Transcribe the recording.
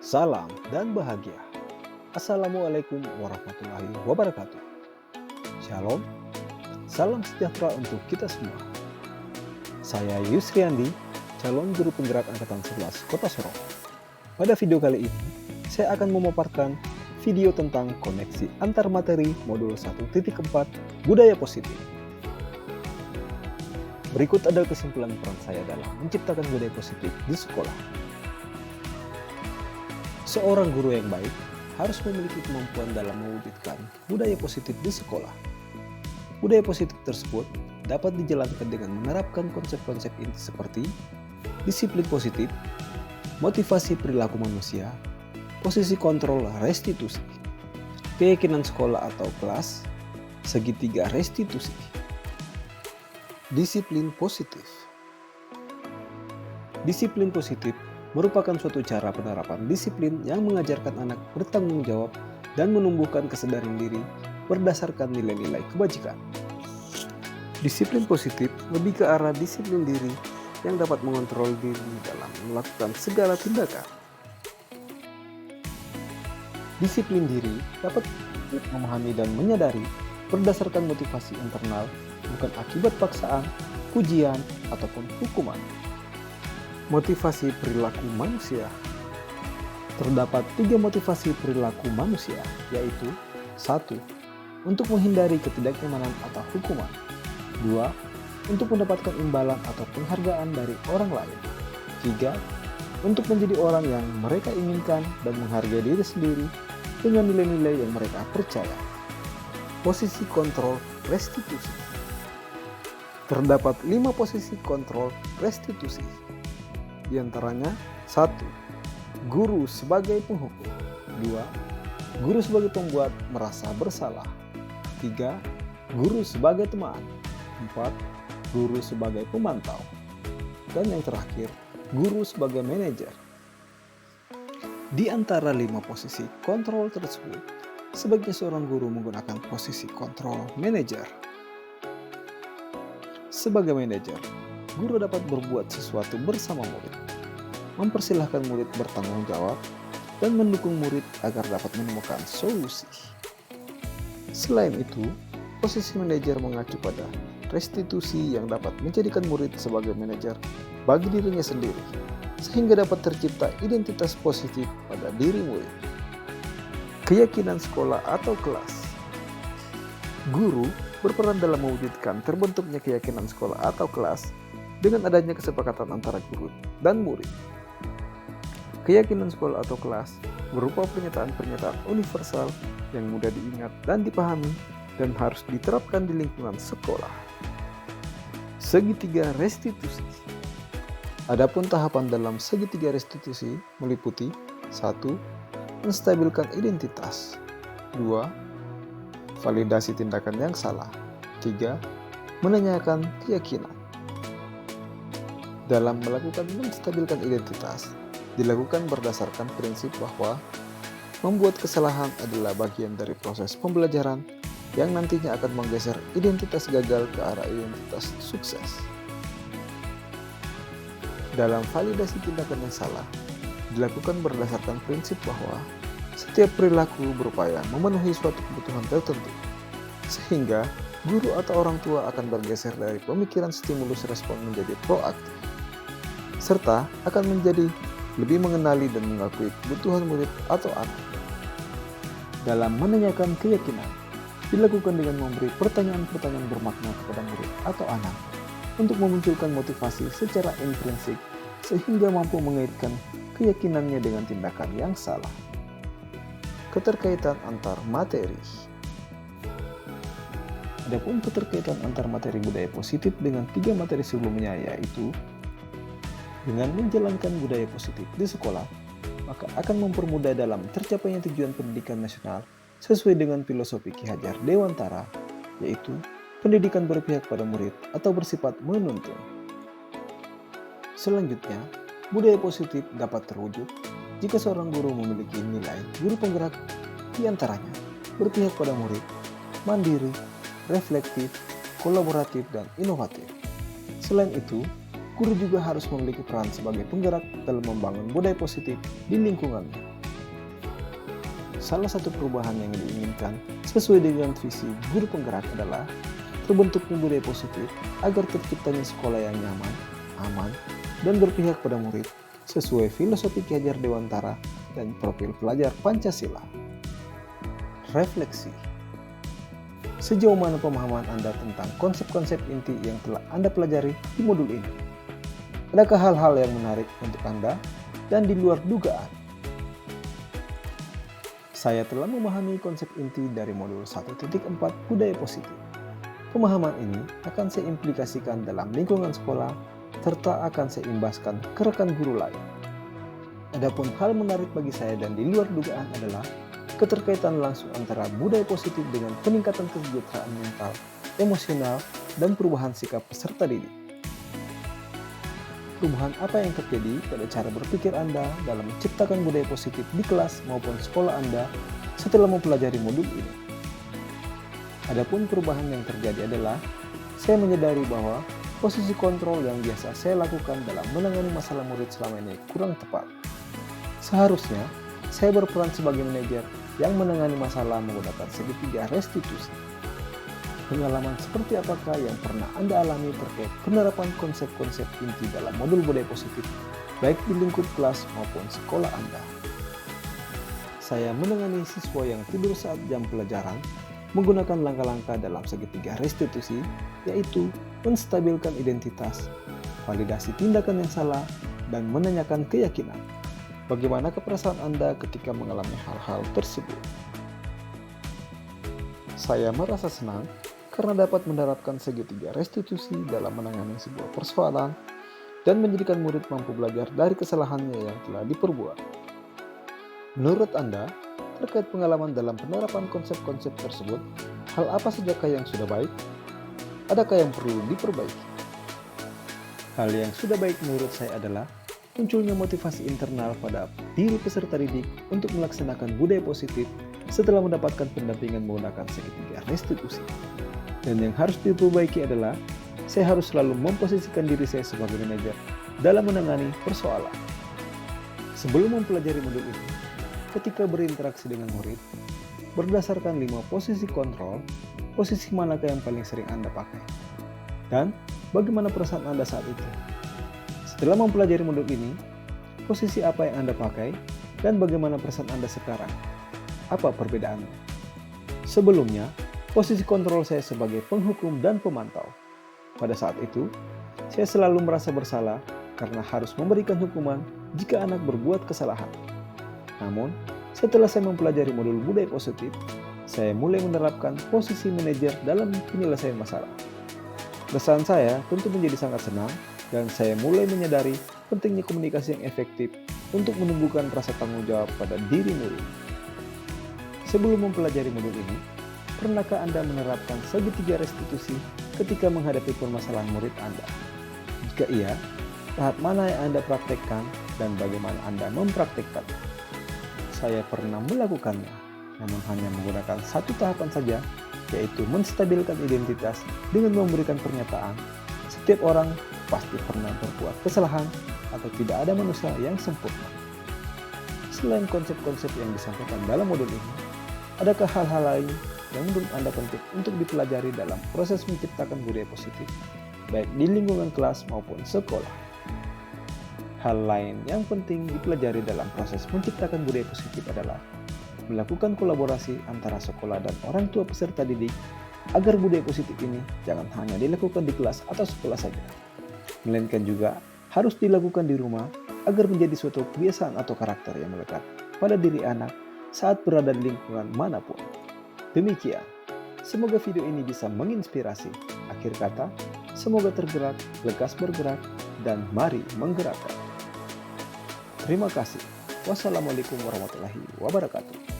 salam, dan bahagia. Assalamualaikum warahmatullahi wabarakatuh. Shalom, salam sejahtera untuk kita semua. Saya Yusriandi, calon guru penggerak Angkatan 11 Kota Sorong. Pada video kali ini, saya akan memaparkan video tentang koneksi antar materi modul 1.4 Budaya Positif. Berikut adalah kesimpulan peran saya dalam menciptakan budaya positif di sekolah. Seorang guru yang baik harus memiliki kemampuan dalam mewujudkan budaya positif di sekolah. Budaya positif tersebut dapat dijalankan dengan menerapkan konsep-konsep inti seperti disiplin positif, motivasi perilaku manusia, posisi kontrol restitusi, keyakinan sekolah atau kelas, segitiga restitusi. Disiplin positif. Disiplin positif merupakan suatu cara penerapan disiplin yang mengajarkan anak bertanggung jawab dan menumbuhkan kesadaran diri berdasarkan nilai-nilai kebajikan. Disiplin positif lebih ke arah disiplin diri yang dapat mengontrol diri dalam melakukan segala tindakan. Disiplin diri dapat memahami dan menyadari berdasarkan motivasi internal, bukan akibat paksaan, pujian, ataupun hukuman. Motivasi perilaku manusia. Terdapat 3 motivasi perilaku manusia, yaitu 1. Untuk menghindari ketidaknyamanan atau hukuman. 2. Untuk mendapatkan imbalan atau penghargaan dari orang lain. 3. Untuk menjadi orang yang mereka inginkan dan menghargai diri sendiri dengan nilai-nilai yang mereka percaya. Posisi kontrol restitusi. Terdapat 5 posisi kontrol restitusi. Di antaranya 1. Guru sebagai penghukum. 2. Guru sebagai pembuat merasa bersalah. 3. Guru sebagai teman. 4. Guru sebagai pemantau. Dan yang terakhir, guru sebagai manajer. Di antara 5 posisi kontrol tersebut, sebaiknya seorang guru menggunakan posisi kontrol manajer. Sebagai manajer, guru dapat berbuat sesuatu bersama murid, mempersilahkan murid bertanggung jawab, dan mendukung murid agar dapat menemukan solusi. Selain itu, posisi manajer mengacu pada restitusi yang dapat menjadikan murid sebagai manajer bagi dirinya sendiri, sehingga dapat tercipta identitas positif pada diri murid. Keyakinan sekolah atau kelas. Guru berperan dalam mewujudkan terbentuknya keyakinan sekolah atau kelas dengan adanya kesepakatan antara guru dan murid. Keyakinan sekolah atau kelas berupa pernyataan-pernyataan universal yang mudah diingat dan dipahami dan harus diterapkan di lingkungan sekolah. Segitiga restitusi. Adapun tahapan dalam segitiga restitusi meliputi 1. Menstabilkan identitas. 2. Validasi tindakan yang salah. 3. Menanyakan keyakinan. Dalam melakukan menstabilkan identitas, dilakukan berdasarkan prinsip bahwa membuat kesalahan adalah bagian dari proses pembelajaran yang nantinya akan menggeser identitas gagal ke arah identitas sukses. Dalam validasi tindakan yang salah, dilakukan berdasarkan prinsip bahwa setiap perilaku berupaya memenuhi suatu kebutuhan tertentu, sehingga guru atau orang tua akan bergeser dari pemikiran stimulus respon menjadi proaktif, serta akan menjadi lebih mengenali dan mengakui kebutuhan murid atau anak. Dalam menanyakan keyakinan, dilakukan dengan memberi pertanyaan-pertanyaan bermakna kepada murid atau anak untuk memunculkan motivasi secara intrinsik sehingga mampu mengaitkan keyakinannya dengan tindakan yang salah. Keterkaitan antar materi. Adapun keterkaitan antar materi budaya positif dengan 3 materi sebelumnya, yaitu dengan menjalankan budaya positif di sekolah, maka akan mempermudah dalam tercapainya tujuan pendidikan nasional sesuai dengan filosofi Ki Hajar Dewantara, yaitu pendidikan berpihak pada murid atau bersifat menuntun. Selanjutnya, budaya positif dapat terwujud jika seorang guru memiliki nilai guru penggerak, di antaranya berpihak pada murid, mandiri, reflektif, kolaboratif, dan inovatif. Selain itu, guru juga harus memiliki peran sebagai penggerak dalam membangun budaya positif di lingkungannya. Salah satu perubahan yang diinginkan sesuai dengan visi guru penggerak adalah terbentuknya budaya positif agar terciptanya sekolah yang nyaman, aman, dan berpihak pada murid sesuai filosofi Ki Hajar Dewantara dan profil pelajar Pancasila. Refleksi. Sejauh mana pemahaman Anda tentang konsep-konsep inti yang telah Anda pelajari di modul ini? Adakah hal-hal yang menarik untuk Anda dan di luar dugaan? Saya telah memahami konsep inti dari modul 1.4 budaya positif. Pemahaman ini akan saya implikasikan dalam lingkungan sekolah serta akan saya imbaskan ke rekan guru lain. Adapun hal menarik bagi saya dan di luar dugaan adalah keterkaitan langsung antara budaya positif dengan peningkatan kesejahteraan mental, emosional, dan perubahan sikap peserta didik. Perubahan apa yang terjadi pada cara berpikir Anda dalam menciptakan budaya positif di kelas maupun sekolah Anda setelah mempelajari modul ini? Adapun perubahan yang terjadi adalah, saya menyadari bahwa posisi kontrol yang biasa saya lakukan dalam menangani masalah murid selama ini kurang tepat. Seharusnya, saya berperan sebagai manajer yang menangani masalah menggunakan segitiga restitusi. Pengalaman seperti apakah yang pernah Anda alami terkait penerapan konsep-konsep inti dalam modul budaya positif, baik di lingkup kelas maupun sekolah Anda? Saya menangani siswa yang tidur saat jam pelajaran menggunakan langkah-langkah dalam segitiga restitusi, yaitu menstabilkan identitas, validasi tindakan yang salah, dan menanyakan keyakinan. Bagaimana perasaan Anda ketika mengalami hal-hal tersebut? Saya merasa senang karena dapat menerapkan segitiga restitusi dalam menangani sebuah persoalan dan menjadikan murid mampu belajar dari kesalahannya yang telah diperbuat. Menurut Anda, terkait pengalaman dalam penerapan konsep-konsep tersebut, hal apa sajakah yang sudah baik? Adakah yang perlu diperbaiki? Hal yang sudah baik menurut saya adalah munculnya motivasi internal pada diri peserta didik untuk melaksanakan budaya positif setelah mendapatkan pendampingan menggunakan segitiga restitusi. Dan yang harus diperbaiki adalah, saya harus selalu memposisikan diri saya sebagai manajer dalam menangani persoalan. Sebelum mempelajari modul ini, ketika berinteraksi dengan murid, berdasarkan 5 posisi kontrol, posisi manakah yang paling sering Anda pakai? Dan bagaimana perasaan Anda saat itu? Setelah mempelajari modul ini, posisi apa yang Anda pakai dan bagaimana perasaan Anda sekarang? Apa perbedaannya? Sebelumnya, posisi kontrol saya sebagai penghukum dan pemantau. Pada saat itu, saya selalu merasa bersalah karena harus memberikan hukuman jika anak berbuat kesalahan. Namun, setelah saya mempelajari modul budaya positif, saya mulai menerapkan posisi manajer dalam penyelesaian masalah. Perasaan saya tentu menjadi sangat senang dan saya mulai menyadari pentingnya komunikasi yang efektif untuk menumbuhkan rasa tanggung jawab pada diri murid. Sebelum mempelajari modul ini, pernahkah Anda menerapkan segitiga restitusi ketika menghadapi permasalahan murid Anda? Jika iya, tahap mana yang Anda praktekkan dan bagaimana Anda mempraktekkan? Saya pernah melakukannya, namun hanya menggunakan satu tahapan saja, yaitu menstabilkan identitas dengan memberikan pernyataan, setiap orang pasti pernah berbuat kesalahan atau tidak ada manusia yang sempurna. Selain konsep-konsep yang disampaikan dalam modul ini, adakah hal-hal lain yang menurut Anda penting untuk dipelajari dalam proses menciptakan budaya positif, baik di lingkungan kelas maupun sekolah? Hal lain yang penting dipelajari dalam proses menciptakan budaya positif adalah melakukan kolaborasi antara sekolah dan orang tua peserta didik agar budaya positif ini jangan hanya dilakukan di kelas atau sekolah saja, melainkan juga harus dilakukan di rumah agar menjadi suatu kebiasaan atau karakter yang melekat pada diri anak saat berada di lingkungan manapun. Demikian, semoga video ini bisa menginspirasi. Akhir kata, semoga tergerak, lekas bergerak, dan mari menggerakkan. Terima kasih. Wassalamualaikum warahmatullahi wabarakatuh.